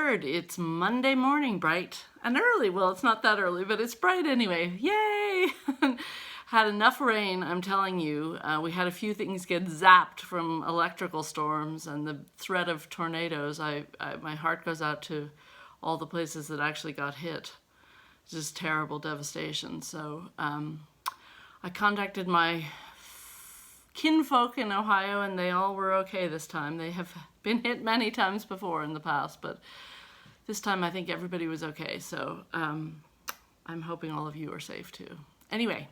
23rd. It's Monday morning, bright and early. Well, it's not that early, but it's bright anyway. Yay! Had enough rain, I'm telling you. We had a few things get zapped from electrical storms and the threat of tornadoes. My heart goes out to all the places that actually got hit. Just terrible devastation. So I contacted my kinfolk in Ohio, and they all were okay this time. They have been hit many times before in the past, but this time I think everybody was okay. So I'm hoping all of you are safe too. Anyway,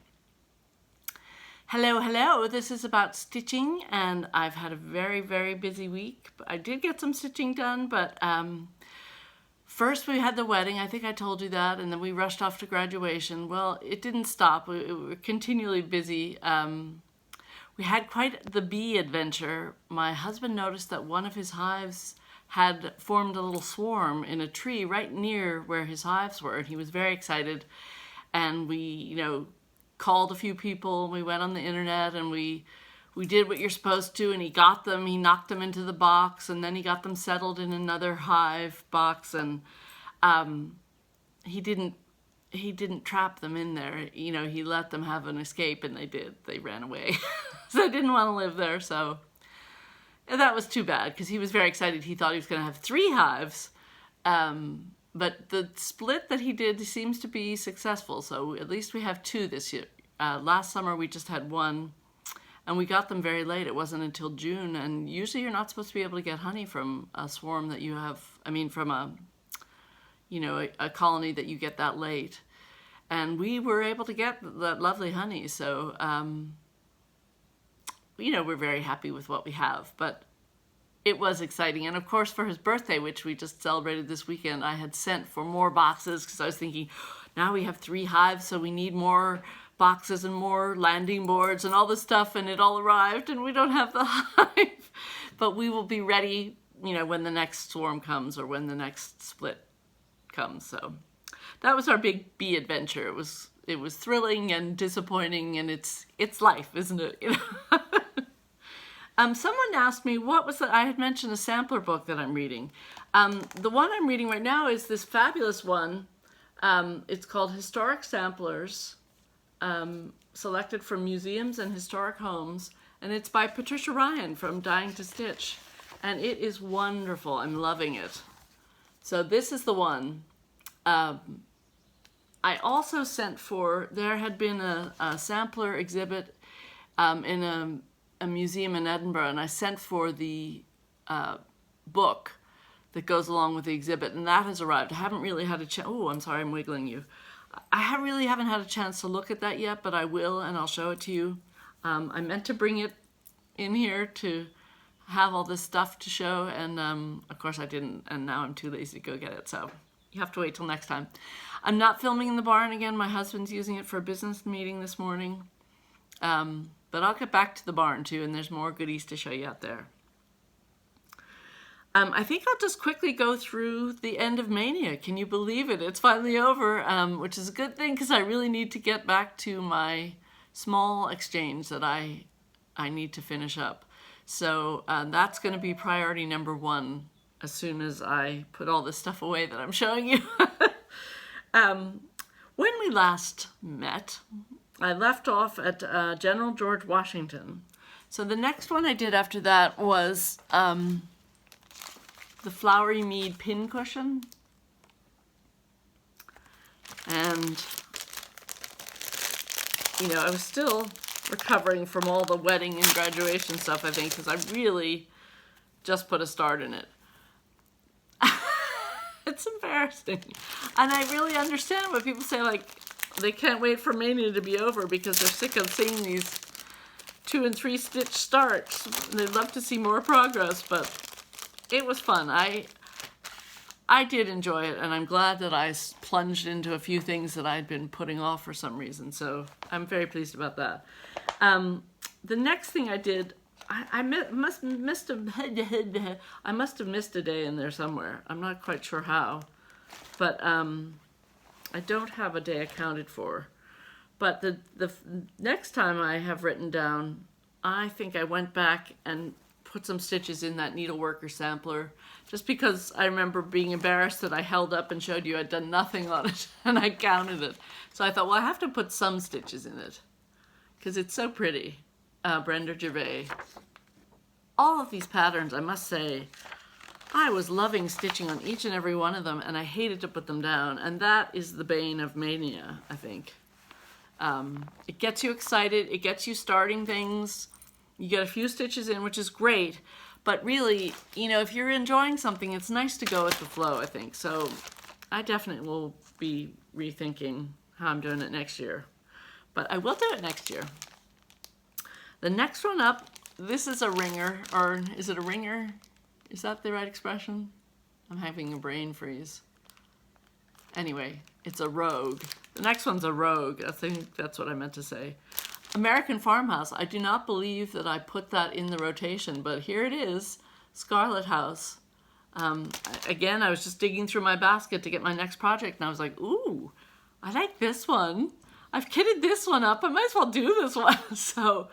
hello. This is about stitching, and I've had a very, very busy week. I did get some stitching done, but first we had the wedding. I think I told you that, and then we rushed off to graduation. Well, it didn't stop. We were continually busy. We had quite the bee adventure. My husband noticed that one of his hives had formed a little swarm in a tree right near where his hives were, and he was very excited. And we, called a few people, and we went on the internet, and we did what you're supposed to, and he got them. He knocked them into the box, and then he got them settled in another hive box, and he didn't trap them in there. He let them have an escape, and they did. They ran away. So I didn't want to live there, so that was too bad, because he was very excited. He thought he was going to have 3 hives, but the split that he did seems to be successful, so at least we have 2 this year. Last summer we just had 1, and we got them very late. It wasn't until June, and usually you're not supposed to be able to get honey from a swarm that you have, from a colony that you get that late. And we were able to get that lovely honey, so we're very happy with what we have, but it was exciting. And of course, for his birthday, which we just celebrated this weekend, I had sent for more boxes, because I was thinking, now we have 3 hives, so we need more boxes and more landing boards and all this stuff, and it all arrived, and we don't have the hive. But we will be ready, when the next swarm comes, or when the next split comes. So that was our big bee adventure. It was thrilling and disappointing, and it's life, isn't it? Someone asked me what was I had mentioned a sampler book that I'm reading. The one I'm reading right now is this fabulous one. It's called Historic Samplers, selected from museums and historic homes, and it's by Patricia Ryan from Dying to Stitch, and it is wonderful. I'm loving it. So this is the one. I also sent for, there had been a sampler exhibit in a museum in Edinburgh, and I sent for the book that goes along with the exhibit, and that has arrived. I haven't really had a chance. Oh, I'm sorry, I'm wiggling you. I really haven't had a chance to look at that yet, but I will, and I'll show it to you. I meant to bring it in here to have all this stuff to show, and of course I didn't, and now I'm too lazy to go get it, so you have to wait till next time. I'm not filming in the barn again. My husband's using it for a business meeting this morning. But I'll get back to the barn too, and there's more goodies to show you out there. I think I'll just quickly go through the end of MAYnia. Can you believe it? It's finally over, which is a good thing, because I really need to get back to my small exchange that I need to finish up. So that's going to be priority number 1 as soon as I put all this stuff away that I'm showing you. When we last met, I left off at General George Washington. So the next one I did after that was the Flowery Mead pincushion. And, I was still recovering from all the wedding and graduation stuff, I think, because I really just put a start in it. It's embarrassing. And I really understand when people say, they can't wait for MAYnia to be over because they're sick of seeing these 2 and 3 stitch starts. They'd love to see more progress, but it was fun. I did enjoy it, and I'm glad that I plunged into a few things that I'd been putting off for some reason, so I'm very pleased about that. The next thing I did, I must have missed a day in there somewhere. I'm not quite sure how, but I don't have a day accounted for. But the next time I have written down, I think I went back and put some stitches in that needleworker sampler, just because I remember being embarrassed that I held up and showed you I'd done nothing on it, and I counted it. So I thought, well, I have to put some stitches in it, because it's so pretty. Brenda Gervais. All of these patterns, I must say, I was loving stitching on each and every one of them, and I hated to put them down, and that is the bane of MAYnia, I think. It gets you excited, it gets you starting things, you get a few stitches in, which is great, but really, you know, if you're enjoying something, it's nice to go with the flow, I think. So I definitely will be rethinking how I'm doing it next year, but I will do it next year. The next one up, this is a ringer, or is it a ringer? Is that the right expression? I'm having a brain freeze. Anyway, it's a rogue. The next one's a rogue. I think that's what I meant to say. American Farmhouse. I do not believe that I put that in the rotation, but here it is, Scarlet House. Again, I was just digging through my basket to get my next project, and I was like, ooh, I like this one. I've kitted this one up. I might as well do this one. So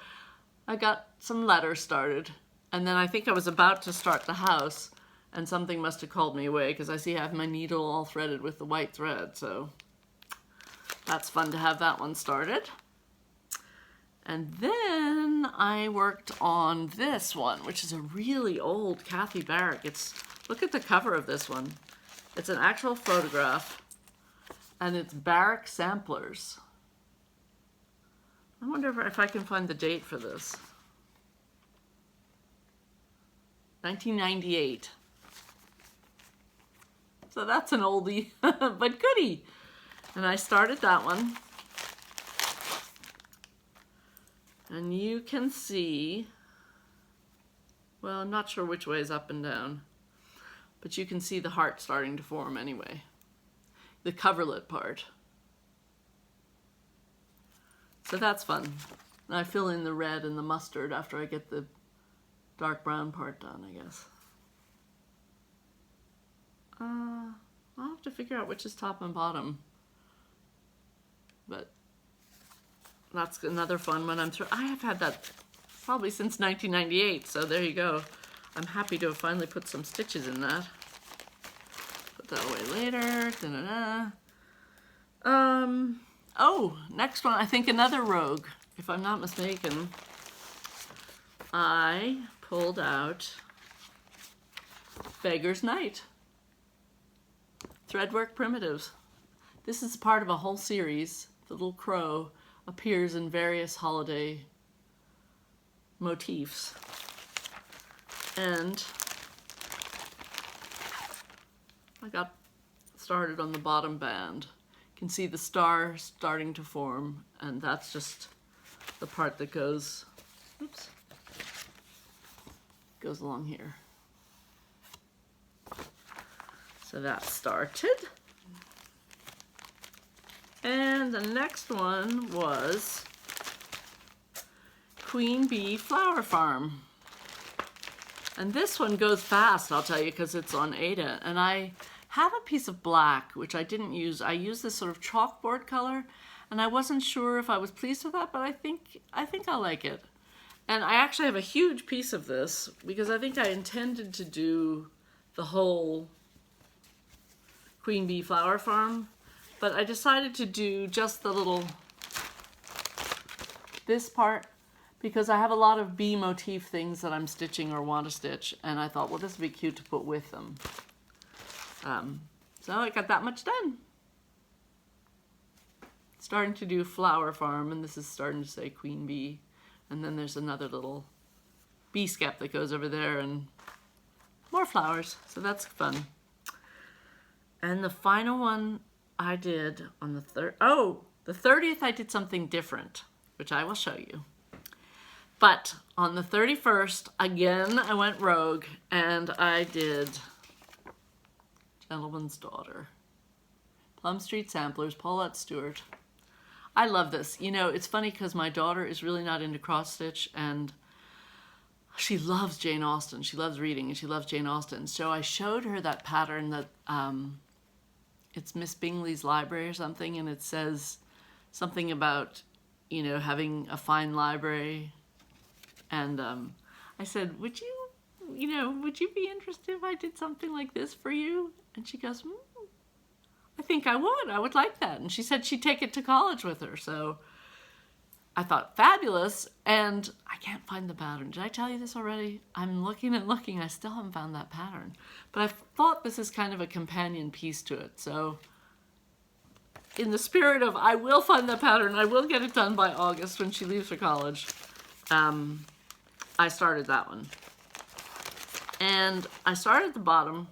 I got some letters started, and then I think I was about to start the house, and something must have called me away, because I see I have my needle all threaded with the white thread, so that's fun to have that one started. And then I worked on this one, which is a really old Kathy Barrick. Look at the cover of this one. It's an actual photograph, and it's Barrick Samplers. I wonder if I can find the date for this. 1998. So that's an oldie, but goodie. And I started that one. And you can see, well, I'm not sure which way is up and down, but you can see the heart starting to form anyway. The coverlet part. So that's fun. And I fill in the red and the mustard after I get the dark brown part done, I guess. I'll have to figure out which is top and bottom. But that's another fun one. I have had that probably since 1998, so there you go. I'm happy to have finally put some stitches in that. Put that away later. Da-da-da. Oh, next one, I think another rogue, if I'm not mistaken. I pulled out Beggar's Night. Threadwork Primitives. This is part of a whole series. The little crow appears in various holiday motifs. And I got started on the bottom band. You can see the star starting to form, and that's just the part that goes, oops, goes along here. So that started. And the next one was Queen Bee Flower Farm. And this one goes fast, I'll tell you, because it's on Aida. And I have a piece of black, which I didn't use. I used this sort of chalkboard color, and I wasn't sure if I was pleased with that, but I think I like it. And I actually have a huge piece of this, because I think I intended to do the whole Queen Bee Flower Farm, but I decided to do just the little, this part, because I have a lot of bee motif things that I'm stitching or want to stitch, and I thought, well, this would be cute to put with them. So I got that much done. Starting to do Flower Farm, and this is starting to say Queen Bee, and then there's another little bee skep that goes over there, and more flowers, so that's fun. And the final one I did on the the 30th I did something different, which I will show you. But on the 31st, again, I went rogue, and I did Gentleman's Daughter. Plum Street Samplers, Paulette Stewart. I love this. You know, it's funny because my daughter is really not into cross stitch, and she loves Jane Austen. She loves reading, and she loves Jane Austen. So I showed her that pattern that it's Miss Bingley's library or something, and it says something about, you know, having a fine library. And I said, would you you know, would you be interested if I did something like this for you? And she goes, I think I would. I would like that. And she said she'd take it to college with her. So I thought, fabulous. And I can't find the pattern. Did I tell you this already? I'm looking and looking. I still haven't found that pattern. But I thought this is kind of a companion piece to it. So in the spirit of I will find the pattern, I will get it done by August when she leaves for college, I started that one. And I started at the bottom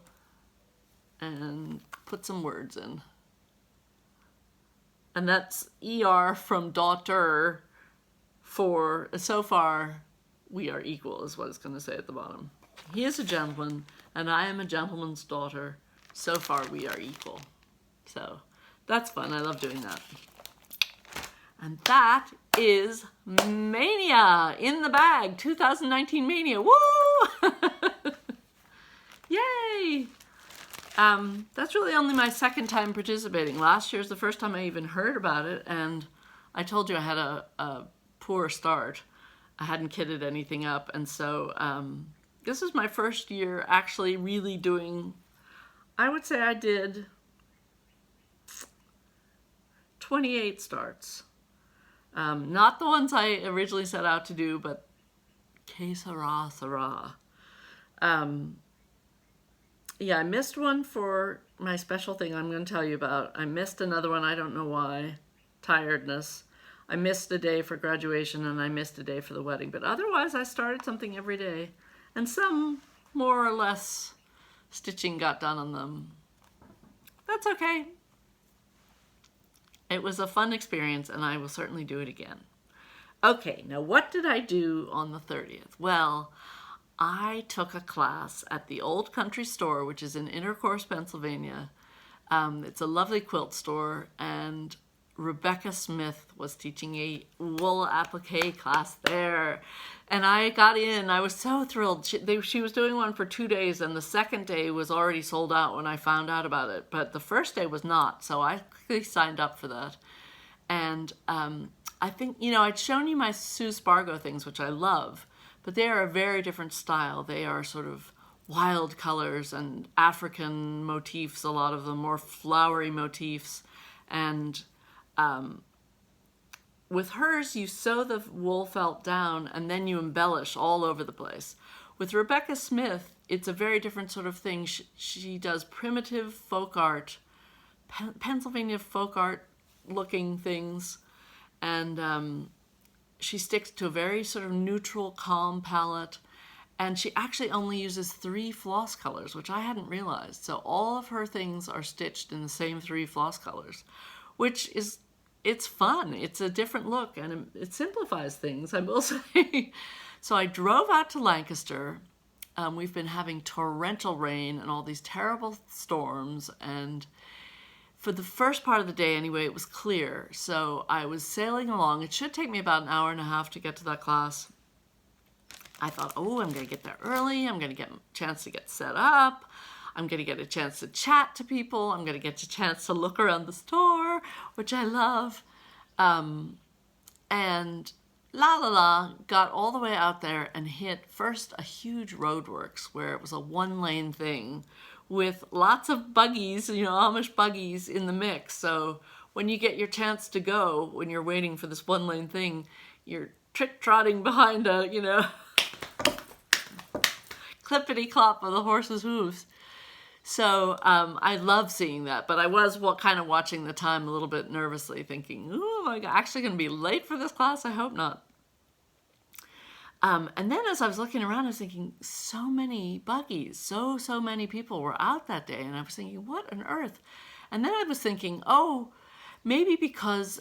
and put some words in. And that's ER from daughter for so far we are equal is what it's going to say at the bottom. He is a gentleman and I am a gentleman's daughter. So far we are equal. So that's fun. I love doing that. And that is MAYnia in the bag. 2019 MAYnia. Woo! Yay! That's really only my second time participating. Last year's the first time I even heard about it, and I told you I had a poor start. I hadn't kitted anything up, and so this is my first year actually really doing, I would say I did 28 starts. Not the ones I originally set out to do, but que sera, sera. Yeah, I missed one for my special thing I'm going to tell you about. I missed another one, I don't know why. Tiredness. I missed a day for graduation and I missed a day for the wedding. But otherwise, I started something every day. And some more or less stitching got done on them. That's okay. It was a fun experience and I will certainly do it again. Okay, now what did I do on the 30th? Well, I took a class at the Old Country Store, which is in Intercourse, Pennsylvania. It's a lovely quilt store, and Rebekah Smith was teaching a wool applique class there. And I got in, I was so thrilled. She was doing one for 2 days, and the second day was already sold out when I found out about it. But the first day was not, so I quickly signed up for that. And I think, you know, I'd shown you my Sue Spargo things, which I love. But they are a very different style. They are sort of wild colors and African motifs, a lot of them, more flowery motifs. And with hers, you sew the wool felt down and then you embellish all over the place. With Rebekah Smith, it's a very different sort of thing. She does primitive folk art, Pennsylvania folk art looking things. And she sticks to a very sort of neutral, calm palette, and she actually only uses 3 floss colors, which I hadn't realized. So all of her things are stitched in the same 3 floss colors, which is, it's fun. It's a different look, and it simplifies things, I will say. So I drove out to Lancaster. We've been having torrential rain and all these terrible storms, and for the first part of the day anyway, it was clear. So I was sailing along. It should take me about an hour and a half to get to that class. I thought, oh, I'm going to get there early. I'm going to get a chance to get set up. I'm going to get a chance to chat to people. I'm going to get a chance to look around the store, which I love. And got all the way out there and hit first a huge roadworks where it was a 1-lane thing, with lots of buggies, you know, Amish buggies in the mix. So when you get your chance to go, when you're waiting for this 1-lane thing, you're trick-trotting behind a, you know, clippity-clop of the horse's hooves. So I love seeing that, but I was kind of watching the time a little bit nervously, thinking, ooh, am I actually going to be late for this class? I hope not. And then as I was looking around, I was thinking, so many buggies, so many people were out that day. And I was thinking, what on earth? And then I was thinking, oh, maybe because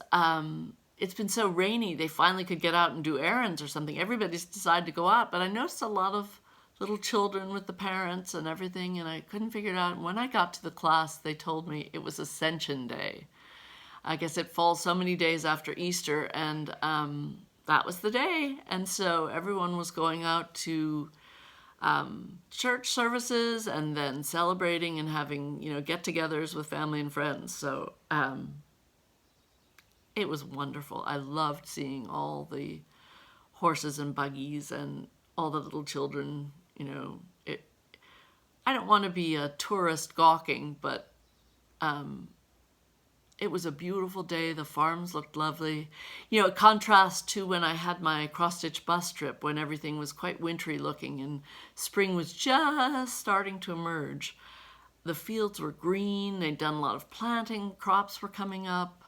it's been so rainy, they finally could get out and do errands or something. Everybody's decided to go out. But I noticed a lot of little children with the parents and everything, and I couldn't figure it out. And when I got to the class, they told me it was Ascension Day. I guess it falls so many days after Easter, and that was the day. And so everyone was going out to church services and then celebrating and having, you know, get-togethers with family and friends. So it was wonderful. I loved seeing all the horses and buggies and all the little children, You know, I don't want to be a tourist gawking, but it was a beautiful day. The farms looked lovely. You know, it contrasts to when I had my cross-stitch bus trip when everything was quite wintry looking and spring was just starting to emerge. The fields were green. They'd done a lot of planting. Crops were coming up.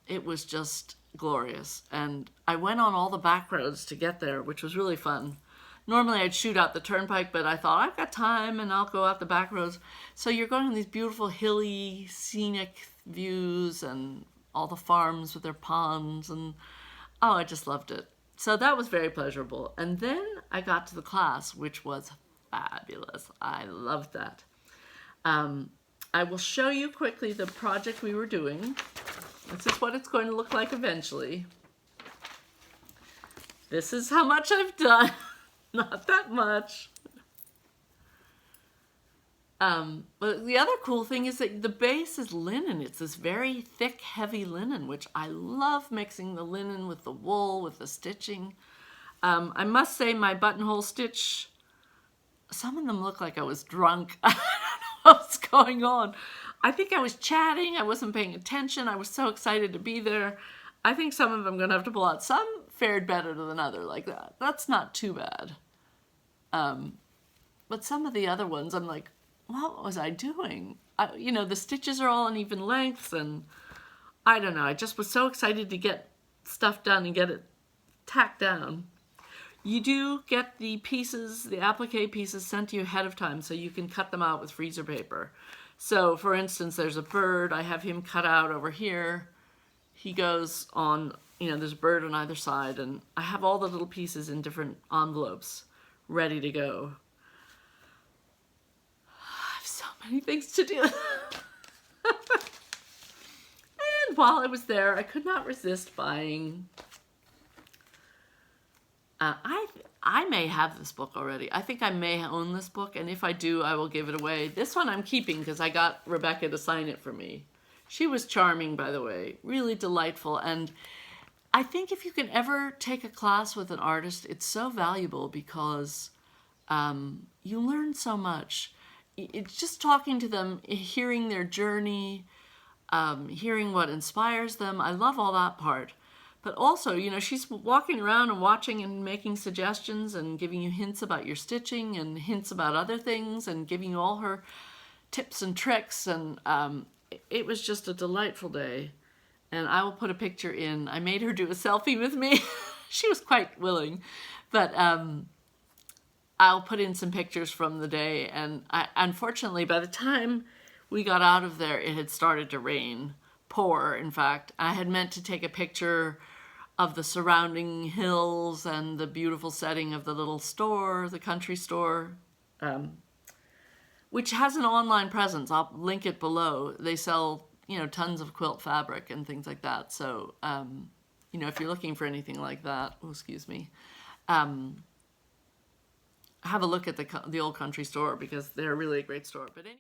It was just glorious. And I went on all the back roads to get there, which was really fun. Normally I'd shoot out the turnpike, but I thought I've got time and I'll go out the back roads. So you're going on these beautiful hilly, scenic views and all the farms with their ponds, and oh, I just loved it. So that was very pleasurable. And then I got to the class, which was fabulous. I loved that. I will show you quickly the project we were doing. This is what it's going to look like eventually. This is how much I've done. Not that much. But the other cool thing is that the base is linen. It's this very thick, heavy linen, which I love, mixing the linen with the wool, with the stitching. I must say my buttonhole stitch, some of them look like I was drunk. I don't know what's going on. I think I was chatting. I wasn't paying attention. I was so excited to be there. I think some of them I'm going to have to pull out. Some fared better than others like that. That's not too bad. But some of the other ones, I'm like, what was I doing? You know, the stitches are all uneven lengths, and I don't know. I just was so excited to get stuff done and get it tacked down. You do get the pieces, the applique pieces, sent to you ahead of time, so you can cut them out with freezer paper. So, for instance, there's a bird. I have him cut out over here. He goes on, you know, there's a bird on either side, and I have all the little pieces in different envelopes ready to go. I have so many things to do. And while I was there, I could not resist buying. I may have this book already. I think I may own this book, and if I do, I will give it away. This one I'm keeping because I got Rebekah to sign it for me. She was charming, by the way, really delightful. And I think if you can ever take a class with an artist, it's so valuable because you learn so much. It's just talking to them, hearing their journey, hearing what inspires them. I love all that part. But also, you know, she's walking around and watching and making suggestions and giving you hints about your stitching and hints about other things and giving you all her tips and tricks. And it was just a delightful day. And I will put a picture in. I made her do a selfie with me. She was quite willing. But I'll put in some pictures from the day. And unfortunately, by the time we got out of there, it had started to rain. Pour, in fact. I had meant to take a picture of the surrounding hills and the beautiful setting of the little store, the country store, which has an online presence. I'll link it below. They sell, you know, tons of quilt fabric and things like that. So, you know, if you're looking for anything like that, oh, excuse me, have a look at the old country store because they're really a great store. But anyway.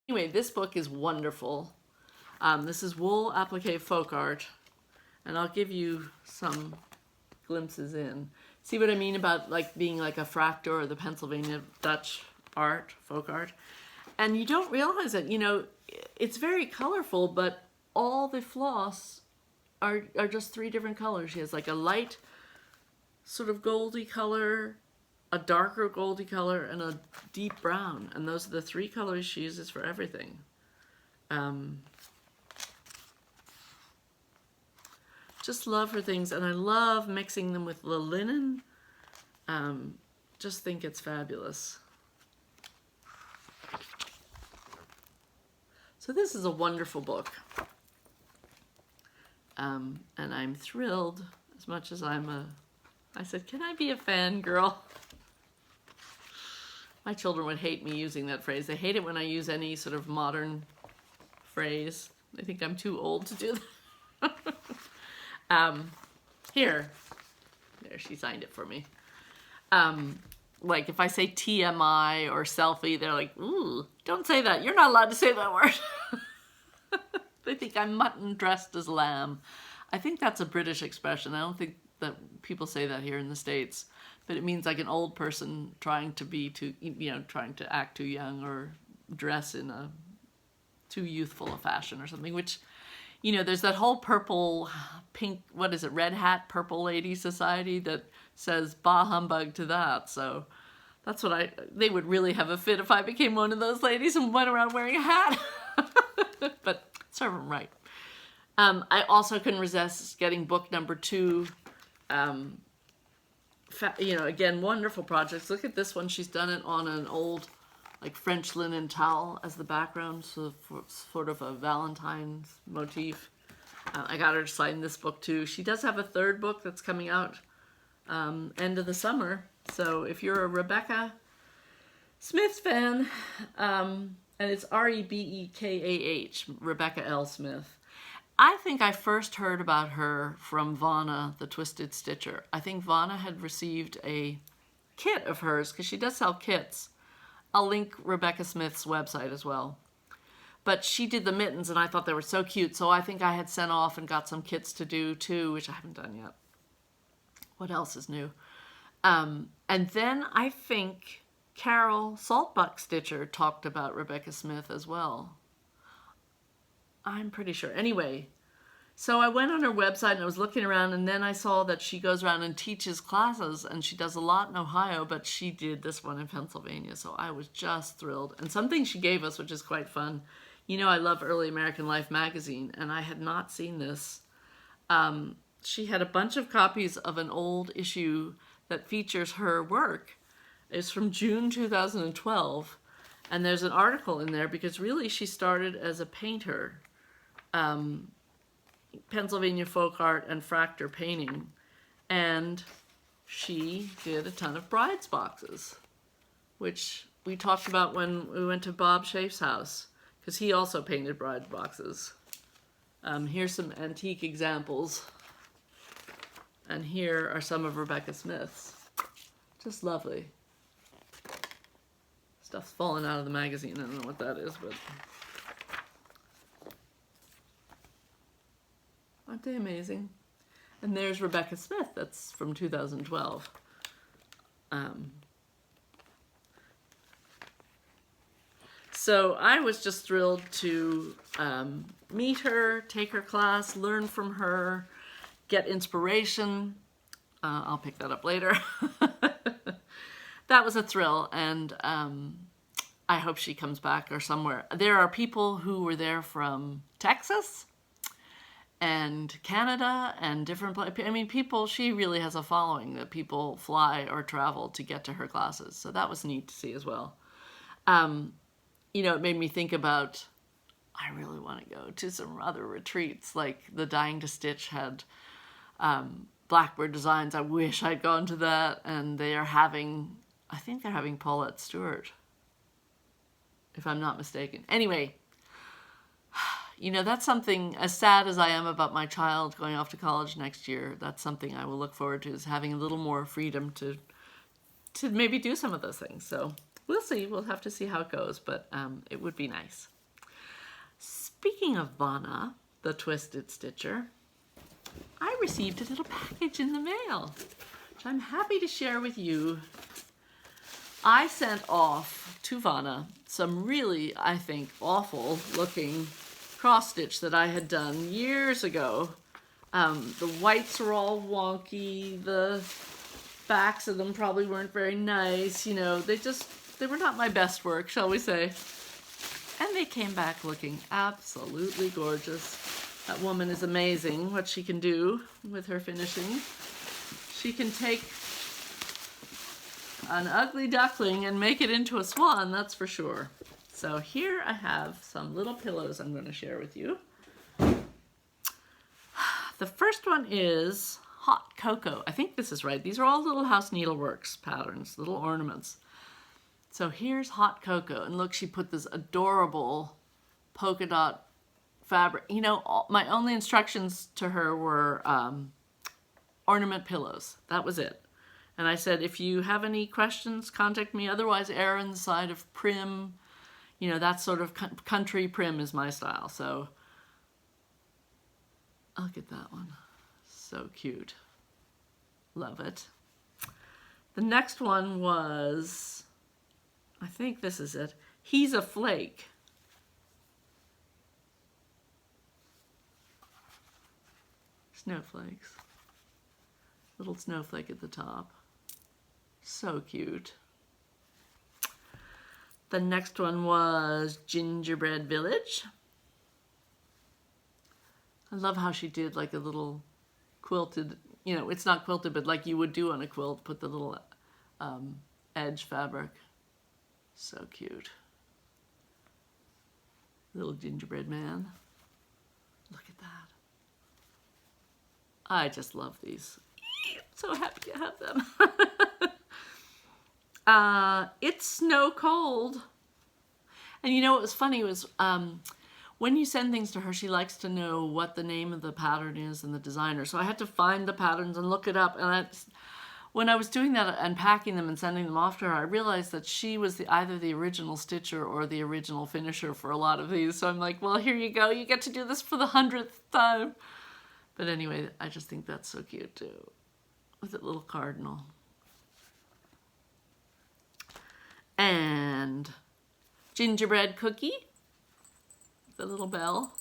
Anyway, this book is wonderful. This is Wool Appliqué Folk Art, and I'll give you some glimpses in. See what I mean about like being like a fractor or the Pennsylvania Dutch art, folk art? And you don't realize it, you know, it's very colorful, but all the floss are just 3 different colors. She has like a light sort of goldy color, a darker goldy color, and a deep brown. And those are the 3 colors she uses for everything. Just love her things, and I love mixing them with the linen. Just think it's fabulous. So this is a wonderful book. And I'm thrilled as much as I said, can I be a fangirl? My children would hate me using that phrase. They hate it when I use any sort of modern phrase. They think I'm too old to do that. Here, there, she signed it for me. Like if I say TMI or selfie, they're like, ooh, don't say that. You're not allowed to say that word. They think I'm mutton dressed as lamb. I think that's a British expression. I don't think that people say that here in the States, but it means like an old person trying to be too, you know, trying to act too young or dress in a too youthful a fashion or something, which, you know, there's that whole purple, pink, what is it, red hat, purple lady society that says bah humbug to that. So that's what they would really have a fit if I became one of those ladies and went around wearing a hat. But serve them right. I also couldn't resist getting book number 2. You know, again, wonderful projects. Look at this one. She's done it on an old, like, French linen towel as the background, so for sort of a Valentine's motif. I got her to sign this book too. She does have a 3rd book that's coming out end of the summer. So if you're a Rebekah Smith fan, and it's Rebekah, Rebekah L Smith. I think I first heard about her from Vonna, the Twisted Stitcher. I think Vonna had received a kit of hers, because she does sell kits. I'll link Rebekah Smith's website as well. But she did the mittens, and I thought they were so cute, so I think I had sent off and got some kits to do too, which I haven't done yet. What else is new? And then I think Carol Saltbox Stitcher talked about Rebekah Smith as well. I'm pretty sure. Anyway, so I went on her website and I was looking around, and then I saw that she goes around and teaches classes, and she does a lot in Ohio, but she did this one in Pennsylvania, so I was just thrilled. And something she gave us, which is quite fun. You know, I love Early American Life magazine, and I had not seen this. She had a bunch of copies of an old issue that features her work. It's from June 2012, and there's an article in there because really she started as a painter. Pennsylvania folk art and fractor painting, and she did a ton of brides boxes, which we talked about when we went to Bob Schaaf's house, because he also painted bride boxes. Here's some antique examples, and here are some of Rebekah Smith's. Just lovely. Stuff's falling out of the magazine. I don't know what that is, but aren't they amazing? And there's Rebekah Smith. That's from 2012. So I was just thrilled to meet her, take her class, learn from her, get inspiration. I'll pick that up later. That was a thrill, and I hope she comes back or somewhere. There are people who were there from Texas and Canada and different places. I mean, people, she really has a following that people fly or travel to get to her classes. So that was neat to see as well. You know, it made me think about, I really want to go to some other retreats, like the Dying to Stitch had Blackbird Designs. I wish I'd gone to that. And they are having, I think they're having Paulette Stewart, if I'm not mistaken. Anyway, you know, that's something, as sad as I am about my child going off to college next year, that's something I will look forward to, is having a little more freedom to maybe do some of those things. So we'll see. We'll have to see how it goes, but it would be nice. Speaking of Vonna, the Twisted Stitcher, I received a little package in the mail, which I'm happy to share with you. I sent off to Vonna some really, I think, awful looking cross stitch that I had done years ago. The whites are all wonky, the backs of them probably weren't very nice, you know, they were not my best work, shall we say. And they came back looking absolutely gorgeous. That woman is amazing, what she can do with her finishing. She can take an ugly duckling and make it into a swan, that's for sure. So here I have some little pillows I'm going to share with you. The first one is Hot Cocoa. I think this is right. These are all Little House Needleworks patterns, little ornaments. So here's Hot Cocoa, and look, she put this adorable polka dot fabric. You know, my only instructions to her were ornament pillows. That was it. And I said, if you have any questions, contact me. Otherwise, err on the side of prim. You know, that sort of country prim is my style. So I'll get that one. So cute. Love it. The next one was, I think this is it. He's a Flake. Snowflakes. Little snowflake at the top. So cute. The next one was Gingerbread Village. I love how she did like a little quilted, you know, it's not quilted, but like you would do on a quilt, put the little edge fabric. So cute. Little gingerbread man. Look at that. I just love these. I'm so happy to have them. It's Snow Cold. And you know what was funny was when you send things to her, she likes to know what the name of the pattern is and the designer. So I had to find the patterns and look it up. And when I was doing that and packing them and sending them off to her, I realized that she was either the original stitcher or the original finisher for a lot of these. So I'm like, well, here you go. You get to do this for the 100th time. But anyway, I just think that's so cute too. With that little cardinal. And Gingerbread Cookie. The little bell.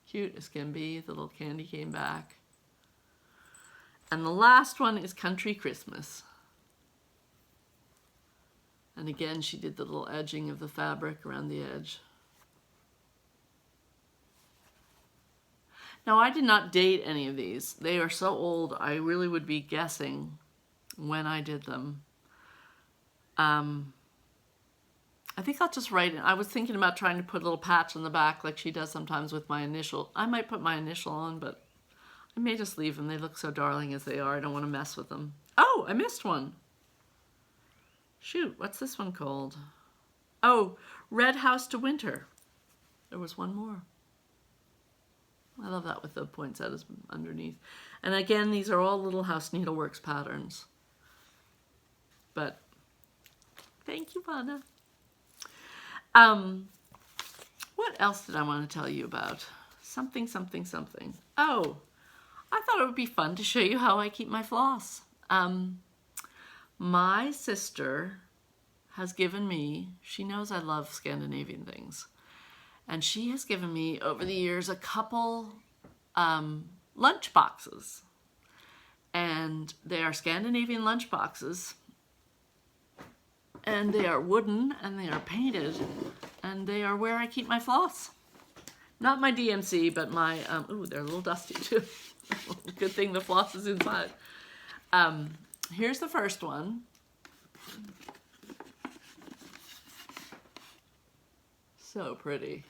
Cute as can be. The little candy came back. And the last one is Country Christmas. And again, she did the little edging of the fabric around the edge. Now, I did not date any of these. They are so old, I really would be guessing when I did them. I think I'll just write it. I was thinking about trying to put a little patch on the back like she does sometimes with my initial. I might put my initial on, but I may just leave them. They look so darling as they are. I don't want to mess with them. Oh, I missed one. Shoot, what's this one called? Oh, Red House to Winter. There was one more. I love that with the poinsettias underneath. And again, these are all Little House Needleworks patterns. But thank you, Vonna. What else did I want to tell you about? Something. Oh, I thought it would be fun to show you how I keep my floss. My sister has given me, she knows I love Scandinavian things, and she has given me over the years a couple lunch boxes. And they are Scandinavian lunch boxes. And they are wooden, and they are painted, and they are where I keep my floss. Not my DMC, but my, ooh, they're a little dusty too. Good thing the floss is inside. Here's the first one. So pretty.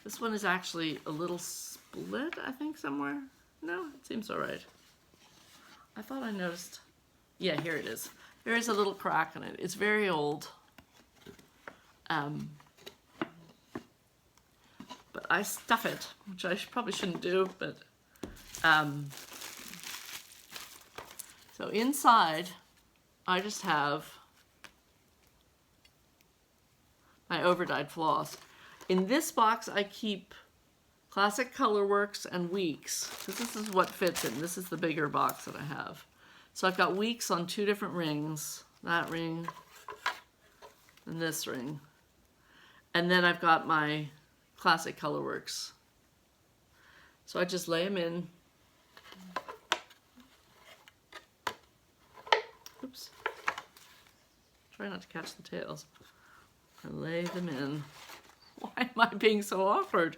This one is actually a little split, I think, somewhere. No, it seems all right. I thought I noticed, yeah, here it is. There is a little crack in it. It's very old. But I stuff it, which I probably shouldn't do, but so inside I just have my overdyed floss. In this box, I keep Classic Colorworks and Weeks, because this is what fits in. This is the bigger box that I have. So I've got Weeks on 2 different rings, that ring and this ring. And then I've got my Classic Colorworks. So I just lay them in. Oops. Try not to catch the tails. I lay them in. Why am I being so awkward?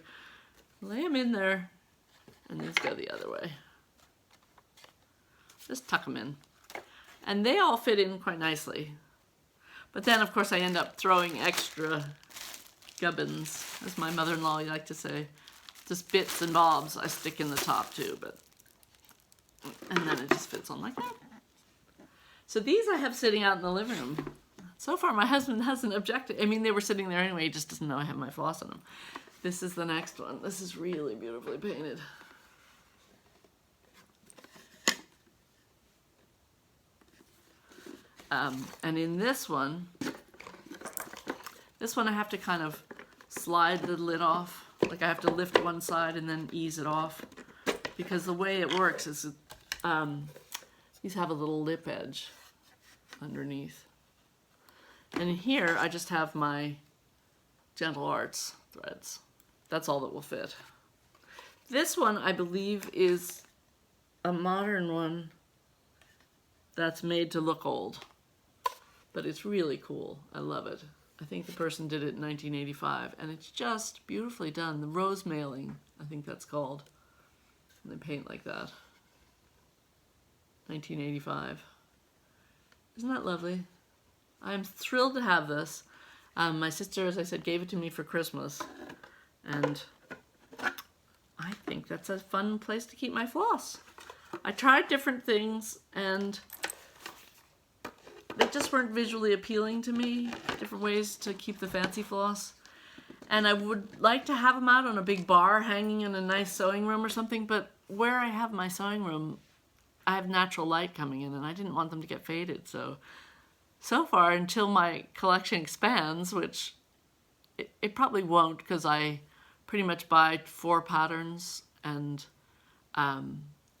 Lay them in there, and these go the other way. Just tuck them in. And they all fit in quite nicely. But then, of course, I end up throwing extra gubbins, as my mother-in-law liked to say. Just bits and bobs I stick in the top too, and then it just fits on like that. So these I have sitting out in the living room. So far my husband hasn't objected. I mean, they were sitting there anyway, he just doesn't know I have my floss on them. This is the next one. This is really beautifully painted. And in this one I have to kind of slide the lid off. Like I have to lift one side and then ease it off. Because the way it works is these have a little lip edge underneath. And here I just have my Gentle Arts threads. That's all that will fit. This one I believe is a modern one that's made to look old. But it's really cool. I love it. I think the person did it in 1985, and it's just beautifully done. The rose mailing, I think that's called. And they paint like that. 1985. Isn't that lovely? I'm thrilled to have this. My sister, as I said, gave it to me for Christmas, and I think that's a fun place to keep my floss. I tried different things, and they just weren't visually appealing to me, different ways to keep the fancy floss. And I would like to have them out on a big bar hanging in a nice sewing room or something, but where I have my sewing room, I have natural light coming in, and I didn't want them to get faded. So far, until my collection expands, which it probably won't, because I pretty much buy 4 patterns and,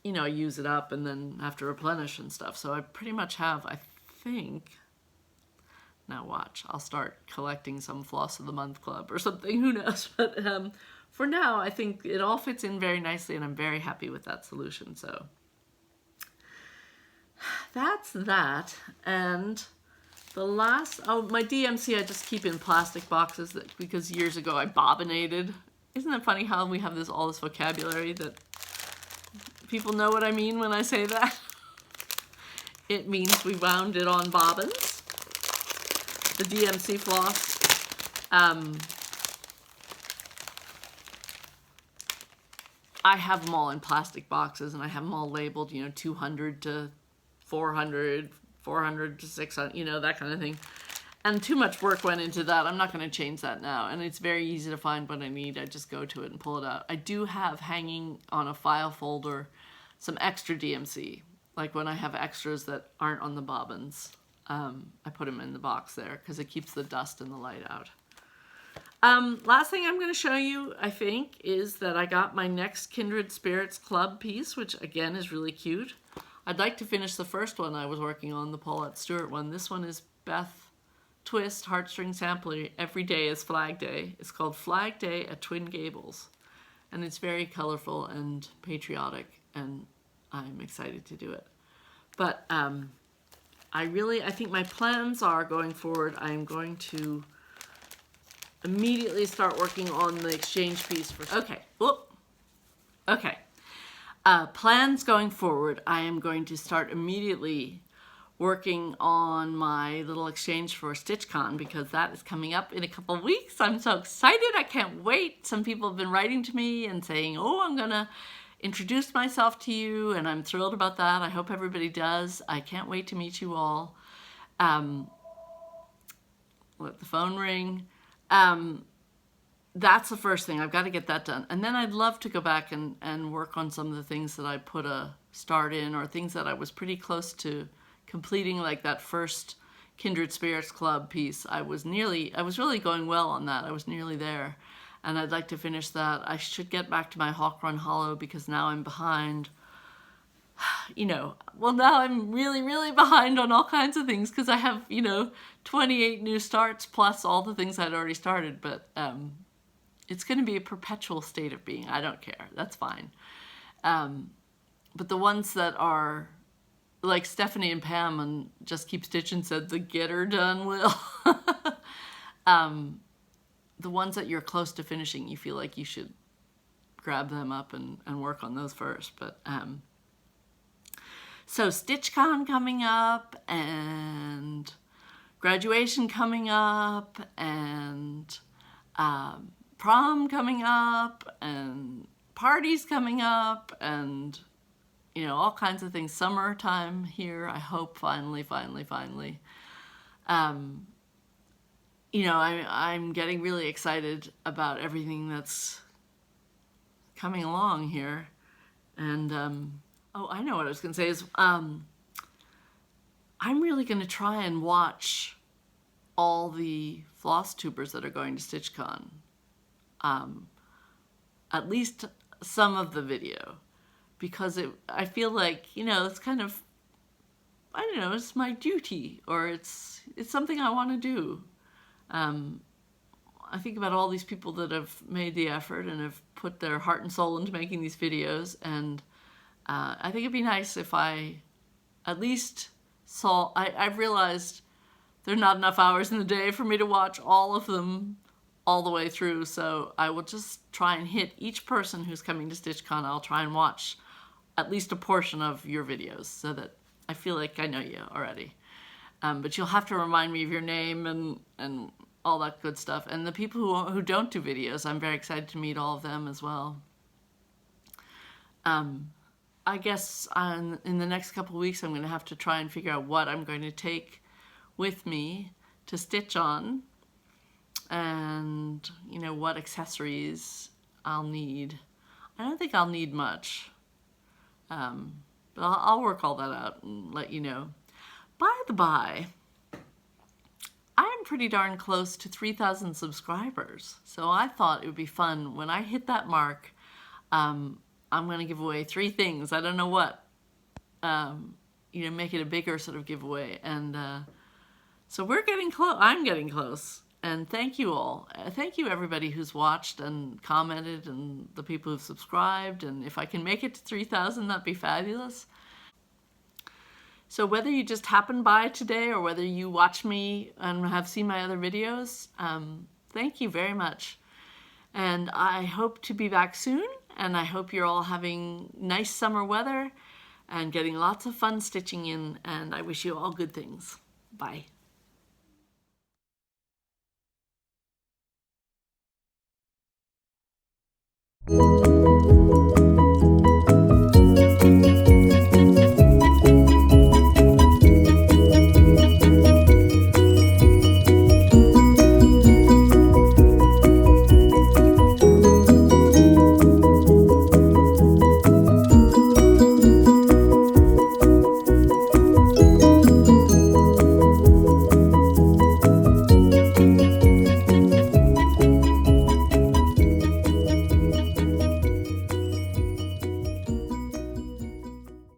you know, I use it up and then have to replenish and stuff. So I pretty much have, I think, now watch, I'll start collecting some Floss of the Month Club or something, who knows. But for now, I think it all fits in very nicely, and I'm very happy with that solution. So that's that. And the last, oh, my DMC I just keep in plastic boxes because years ago I bobbinated. Isn't it funny how we have all this vocabulary that people know what I mean when I say that? It means we wound it on bobbins. The DMC floss. I have them all in plastic boxes, and I have them all labeled, you know, 200 to 400, 400 to 600, you know, that kind of thing. And too much work went into that. I'm not going to change that now. And it's very easy to find what I need. I just go to it and pull it out. I do have hanging on a file folder some extra DMC. Like when I have extras that aren't on the bobbins, I put them in the box there because it keeps the dust and the light out. Last thing I'm going to show you, I think, is that I got my next Kindred Spirits Club piece, which again is really cute. I'd like to finish the first one I was working on, the Paulette Stewart one. This one is Beth Twist Heartstring Sampler. Every day is Flag Day. It's called Flag Day at Twin Gables. And it's very colorful and patriotic, and I'm excited to do it. But I think my plans are going forward, I'm going to immediately start working on the exchange piece for, okay, whoop, okay. Plans going forward, I am going to start immediately working on my little exchange for StitchCon, because that is coming up in a couple of weeks. I'm so excited, I can't wait. Some people have been writing to me and saying, oh, I'm gonna introduce myself to you, and I'm thrilled about that. I hope everybody does. I can't wait to meet you all. Let the phone ring. That's the first thing. I've got to get that done. And then I'd love to go back and work on some of the things that I put a start in, or things that I was pretty close to completing, like that first Kindred Spirits Club piece. I was really going well on that. I was nearly there. And I'd like to finish that. I should get back to my Hawk Run Hollow because now I'm behind. Well, now I'm really, really behind on all kinds of things because I have, 28 new starts plus all the things I'd already started. But it's going to be a perpetual state of being. I don't care. That's fine. But the ones that are like Stephanie and Pam and Just Keep Stitchin' said, the get her done will. The ones that you're close to finishing, you feel like you should grab them up and work on those first. But so StitchCon coming up, and graduation coming up, and prom coming up, and parties coming up, and all kinds of things. Summertime here, I hope, finally. I'm getting really excited about everything that's coming along here. And, I know what I was going to say is, I'm really going to try and watch all the Flosstubers that are going to StitchCon. At least some of the video. Because I feel like, it's kind of, I don't know, it's my duty, or it's something I want to do. I think about all these people that have made the effort and have put their heart and soul into making these videos, and I think it'd be nice if I at least saw, I've realized there are not enough hours in the day for me to watch all of them all the way through, so I will just try and hit each person who's coming to StitchCon. I'll try and watch at least a portion of your videos so that I feel like I know you already. But you'll have to remind me of your name and all that good stuff. And the people who don't do videos, I'm very excited to meet all of them as well. I guess in the next couple of weeks, I'm going to have to try and figure out what I'm going to take with me to stitch on, and what accessories I'll need. I don't think I'll need much. But I'll work all that out and let you know. By the by, I am pretty darn close to 3,000 subscribers. So I thought it would be fun when I hit that mark. I'm going to give away 3 things. I don't know what. Make it a bigger sort of giveaway. And so we're getting close. I'm getting close. And thank you all. Thank you everybody who's watched and commented, and the people who've subscribed. And if I can make it to 3,000, that'd be fabulous. So whether you just happened by today or whether you watch me and have seen my other videos, thank you very much. And I hope to be back soon. And I hope you're all having nice summer weather and getting lots of fun stitching in. And I wish you all good things. Bye. Thank you.